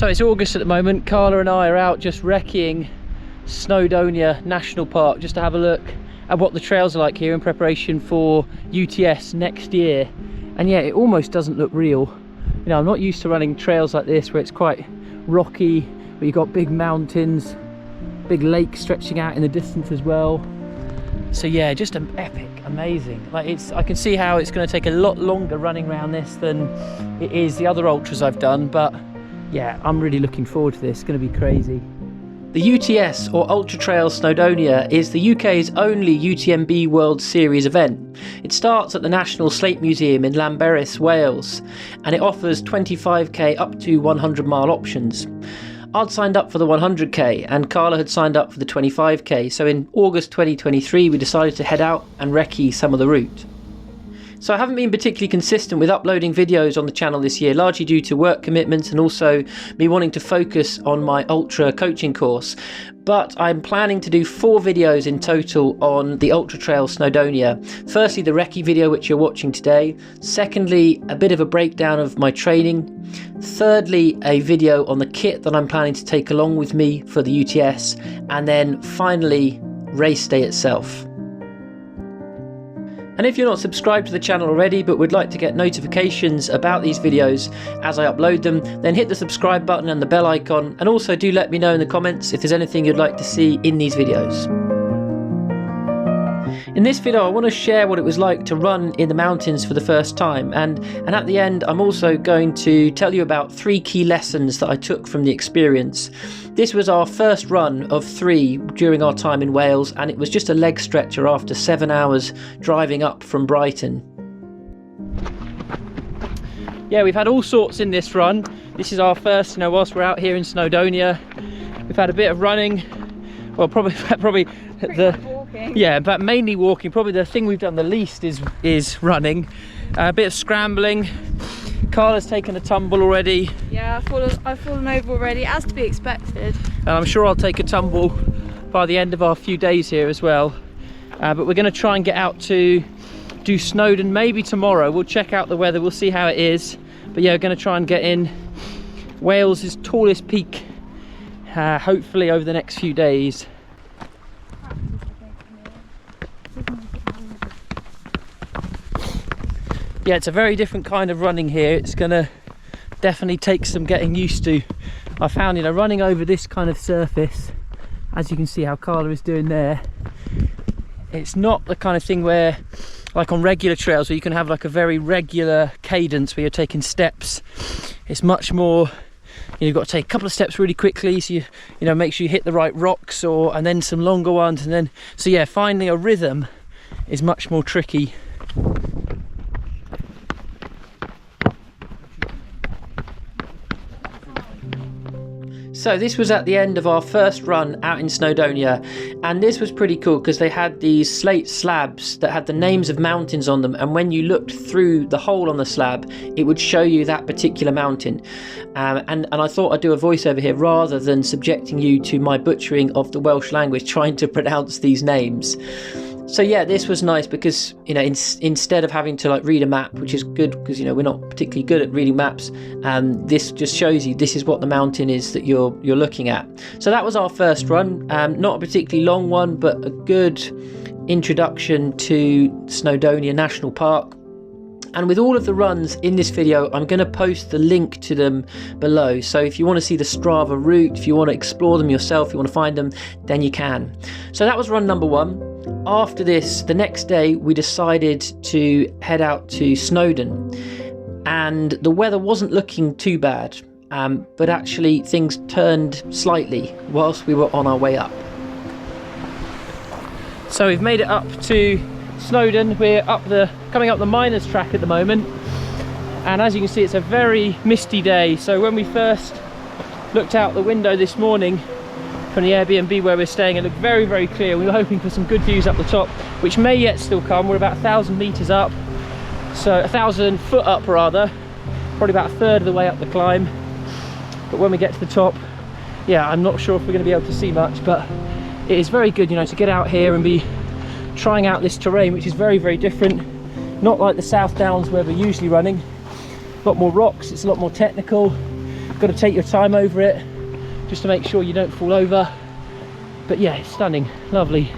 So it's August at the moment. Carla and I are out just recceing Snowdonia National Park just to have a look at what the trails are like here in preparation for UTS next year. And yeah, it almost doesn't look real. You know, I'm not used to running trails like this where it's quite rocky, but you've got big mountains, big lake stretching out in the distance as well. So yeah, just an epic, amazing. Like I can see how it's going to take a lot longer running around this than it is the other ultras I've done, but yeah, I'm really looking forward to this. It's going to be crazy. The UTS, or Ultra Trail Snowdonia, is the UK's only UTMB World Series event. It starts at the National Slate Museum in Llanberis, Wales, and it offers 25k up to 100 mile options. I'd signed up for the 100k and Carla had signed up for the 25k, so in August 2023 we decided to head out and recce some of the route. So I haven't been particularly consistent with uploading videos on the channel this year, largely due to work commitments and also me wanting to focus on my ultra coaching course. But I'm planning to do 4 videos in total on the Ultra Trail Snowdonia. Firstly, the recce video which you're watching today. Secondly, a bit of a breakdown of my training. Thirdly, a video on the kit that I'm planning to take along with me for the UTS. And then finally, race day itself. And if you're not subscribed to the channel already but would like to get notifications about these videos as I upload them, then hit the subscribe button and the bell icon, and also do let me know in the comments if there's anything you'd like to see in these videos. In this video I want to share what it was like to run in the mountains for the first time, and at the end I'm also going to tell you about 3 key lessons that I took from the experience. This was our first run of 3 during our time in Wales, and it was just a leg stretcher after 7 hours driving up from Brighton. Yeah, we've had all sorts in this run. This is our first, you know, whilst we're out here in Snowdonia. We've had a bit of running, well probably but mainly walking. Probably the thing we've done the least is running. A bit of scrambling. Carla's taken a tumble already. Yeah, I've fallen over already, as to be expected. And I'm sure I'll take a tumble by the end of our few days here as well. But we're going to try and get out to do Snowdon maybe tomorrow. We'll check out the weather, we'll see how it is. But yeah, we're going to try and get in Wales's tallest peak, hopefully over the next few days. Yeah, it's a very different kind of running here. It's gonna definitely take some getting used to. I found, you know, running over this kind of surface, as you can see how Carla is doing there, it's not the kind of thing where, like on regular trails, where you can have like a very regular cadence where you're taking steps. It's much more, you've got to take a couple of steps really quickly, so you know, make sure you hit the right rocks, and then some longer ones, and then, so yeah, finding a rhythm is much more tricky. So this was at the end of our first run out in Snowdonia, and this was pretty cool because they had these slate slabs that had the names of mountains on them, and when you looked through the hole on the slab it would show you that particular mountain. And I thought I'd do a voiceover here rather than subjecting you to my butchering of the Welsh language trying to pronounce these names. So yeah, this was nice because, you know, instead of having to like read a map, which is good because, you know, we're not particularly good at reading maps, this just shows you this is what the mountain is that you're looking at. So that was our first run, not a particularly long one, but a good introduction to Snowdonia National Park. And with all of the runs in this video, I'm going to post the link to them below. So if you want to see the Strava route, if you want to explore them yourself, if you want to find them, then you can. So that was run number 1. After this, the next day, we decided to head out to Snowdon. And the weather wasn't looking too bad, but actually things turned slightly whilst we were on our way up. So we've made it up to Snowdon. We're coming up the miners track at the moment, and as you can see it's a very misty day. So when we first looked out the window this morning from the Airbnb where we're staying, it looked very, very clear. We were hoping for some good views up the top, which may yet still come. We're about 1,000 meters up, so 1,000 foot up rather, probably about a third of the way up the climb. But when we get to the top, yeah, I'm not sure if we're going to be able to see much, but it is very good, you know, to get out here and be trying out this terrain, which is very, very different. Not like the South Downs where we're usually running. A lot more rocks, it's a lot more technical. got to take your time over it just to make sure you don't fall over. But yeah, it's stunning, lovely.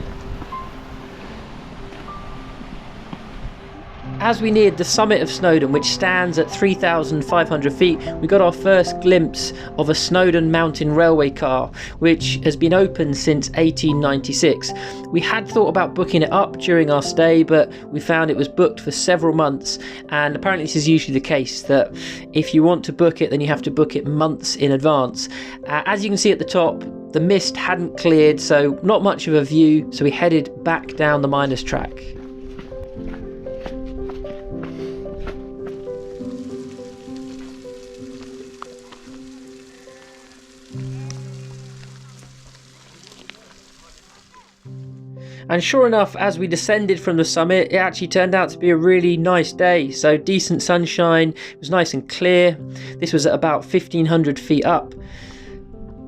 As we neared the summit of Snowdon, which stands at 3,500 feet, we got our first glimpse of a Snowdon mountain railway car, which has been open since 1896. We had thought about booking it up during our stay, but we found it was booked for several months, and apparently this is usually the case, that if you want to book it, then you have to book it months in advance. As you can see at the top, the mist hadn't cleared, so not much of a view, so we headed back down the miners' track. And sure enough, as we descended from the summit, it actually turned out to be a really nice day. So decent sunshine, it was nice and clear. This was at about 1,500 feet up.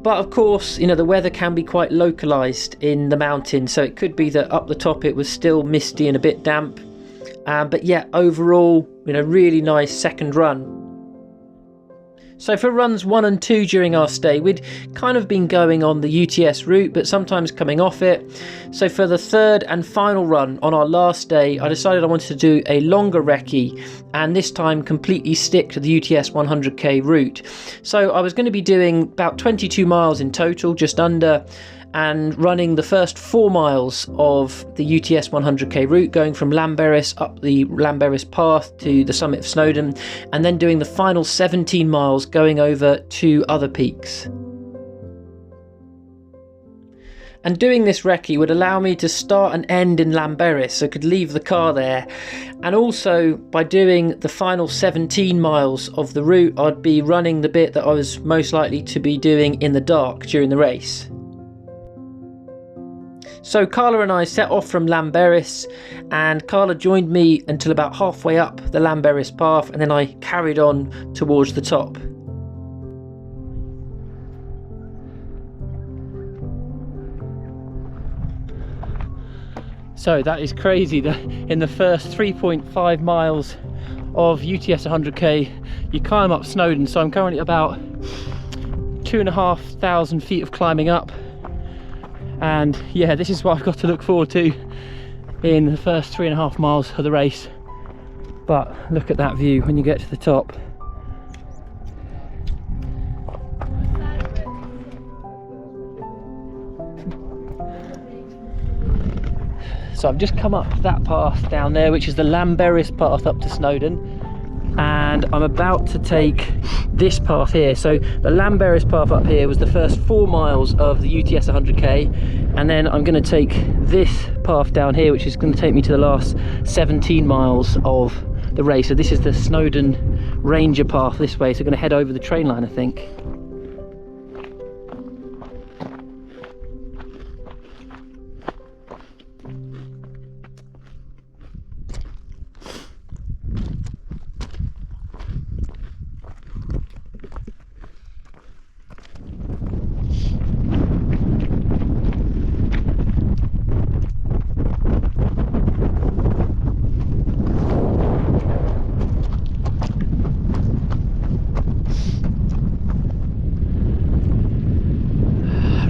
But of course, you know, the weather can be quite localised in the mountains, so it could be that up the top it was still misty and a bit damp. But yeah, overall, you know, really nice second run. So for runs 1 and 2 during our stay, we'd kind of been going on the UTS route, but sometimes coming off it. So for the third and final run on our last day, I decided I wanted to do a longer recce, and this time completely stick to the UTS100K route. So I was going to be doing about 22 miles in total, just under, and running the first 4 miles of the UTS100K route, going from Llanberis up the Llanberis path to the summit of Snowdon, and then doing the final 17 miles going over 2 other peaks. And doing this recce would allow me to start and end in Llanberis, so I could leave the car there. And also, by doing the final 17 miles of the route, I'd be running the bit that I was most likely to be doing in the dark during the race. So Carla and I set off from Llanberis, and Carla joined me until about halfway up the Llanberis path, and then I carried on towards the top. So that is crazy that in the first 3.5 miles of UTS 100K you climb up Snowdon. So I'm currently about 2,500 feet of climbing up. And yeah, this is what I've got to look forward to in the first 3.5 miles of the race. But look at that view when you get to the top. So I've just come up that path down there, which is the Llanberis path up to Snowdon, and I'm about to take this path here. So the Llanberis path up here was the first 4 miles of the UTS 100K, and then I'm going to take this path down here, which is going to take me to the last 17 miles of the race. So this is the Snowdon Ranger path this way, so I'm going to head over the train line, I think.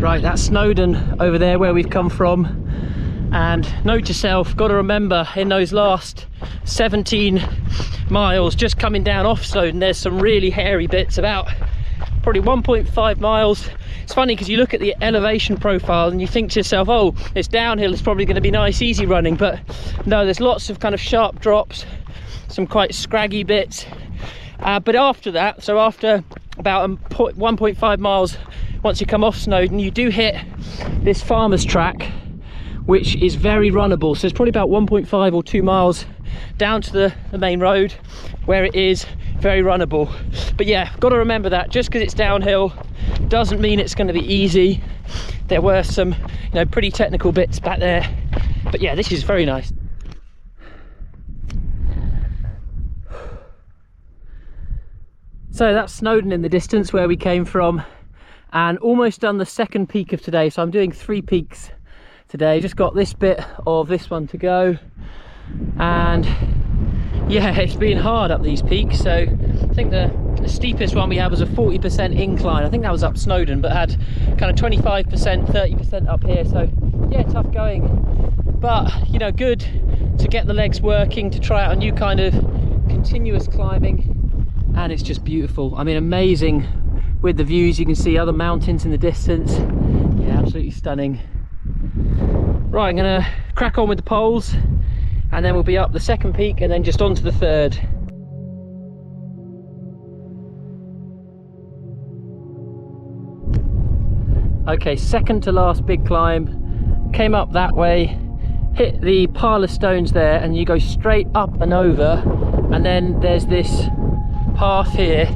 Right, that's Snowdon over there where we've come from, and note to self, got to remember in those last 17 miles just coming down off Snowdon, there's some really hairy bits, about probably 1.5 miles. It's funny because you look at the elevation profile and you think to yourself, oh, it's downhill, it's probably going to be nice easy running, but no, there's lots of kind of sharp drops, some quite scraggy bits, but after that, so after about 1.5 miles, once you come off Snowdon, you do hit this farmer's track, which is very runnable. So it's probably about 1.5 or 2 miles down to the main road, where it is very runnable. But yeah, got to remember that just because it's downhill doesn't mean it's going to be easy. There were some, you know, pretty technical bits back there, but yeah, this is very nice. So that's Snowdon in the distance where we came from, and almost done the second peak of today. So I'm doing 3 peaks today, just got this bit of this one to go, and yeah, it's been hard up these peaks. So I think the The steepest one we had was a 40% incline. I think that was up Snowdon, but had kind of 25%, 30% up here. So yeah, tough going, but you know, good to get the legs working, to try out a new kind of continuous climbing. And it's just beautiful. I mean, amazing with the views. You can see other mountains in the distance. Yeah, absolutely stunning. Right, I'm gonna crack on with the poles, and then we'll be up the second peak and then just onto the third. Okay, second to last big climb. Came up that way, hit the pile of stones there, and you go straight up and over, and then there's this path here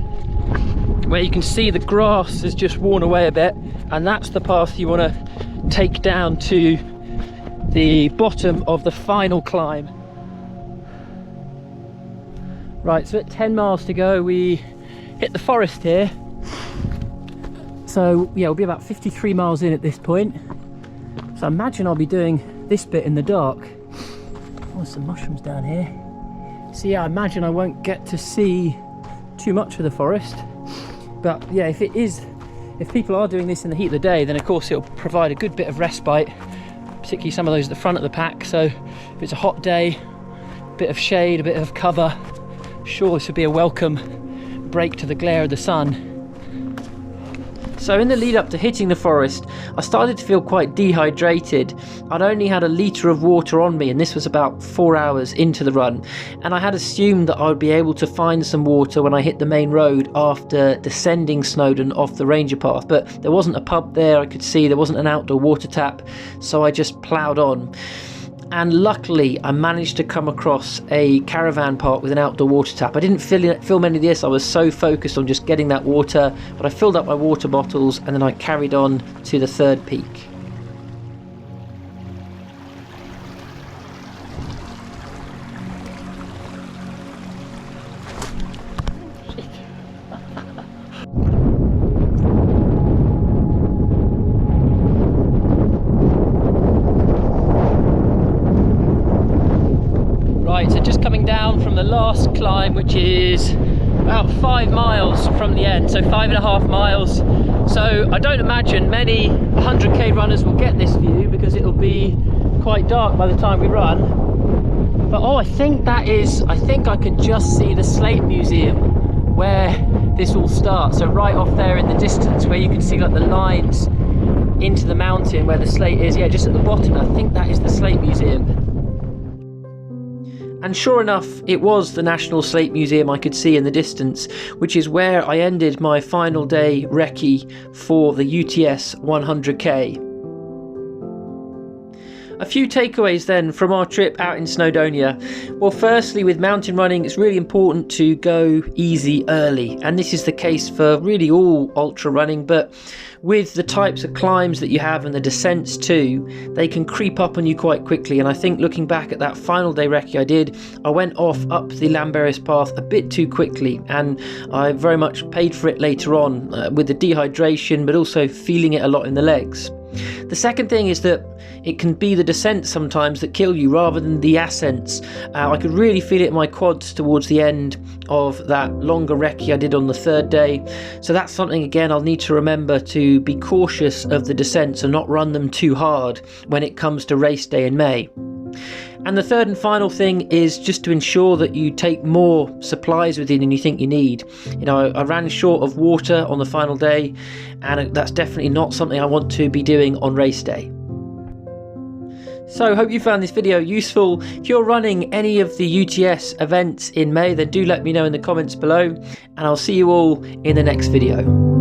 where you can see the grass has just worn away a bit, and that's the path you want to take down to the bottom of the final climb. Right, so at 10 miles to go, we hit the forest here. So yeah, we'll be about 53 miles in at this point. So I imagine I'll be doing this bit in the dark. Oh, there's some mushrooms down here. So yeah, I imagine I won't get to see too much of the forest. But yeah, if people are doing this in the heat of the day, then of course it'll provide a good bit of respite, particularly some of those at the front of the pack. So if it's a hot day, a bit of shade, a bit of cover, sure, this would be a welcome break to the glare of the sun. So in the lead up to hitting the forest, I started to feel quite dehydrated. I'd only had a litre of water on me, and this was about 4 hours into the run. And I had assumed that I would be able to find some water when I hit the main road after descending Snowdon off the ranger path. But there wasn't a pub there I could see, there wasn't an outdoor water tap, so I just ploughed on. And luckily I managed to come across a caravan park with an outdoor water tap. I didn't film any of this, I was so focused on just getting that water, but I filled up my water bottles and then I carried on to the third peak. Right, so just coming down from the last climb, which is about 5 miles from the end, so 5.5 miles. So I don't imagine many 100k runners will get this view because it'll be quite dark by the time we run. But oh, I think I can just see the Slate Museum where this all starts. So right off there in the distance where you can see like the lines into the mountain where the slate is, yeah, just at the bottom, I think that is the Slate Museum. And sure enough, it was the National Slate Museum I could see in the distance, which is where I ended my final day recce for the UTS100K. A few takeaways then from our trip out in Snowdonia. Well, firstly, with mountain running, it's really important to go easy early, and this is the case for really all ultra running, but with the types of climbs that you have and the descents too, they can creep up on you quite quickly. And I think looking back at that final day recce I did, I went off up the Llyn path a bit too quickly, and I very much paid for it later on with the dehydration, but also feeling it a lot in the legs. The second thing is that it can be the descents sometimes that kill you rather than the ascents. I could really feel it in my quads towards the end of that longer recce I did on the third day. So that's something, again, I'll need to remember to be cautious of the descents and not run them too hard when it comes to race day in May. And the third and final thing is just to ensure that you take more supplies with you than you think you need. You know, I ran short of water on the final day, and that's definitely not something I want to be doing on race day. So hope you found this video useful. If you're running any of the UTS events in May, then do let me know in the comments below, and I'll see you all in the next video.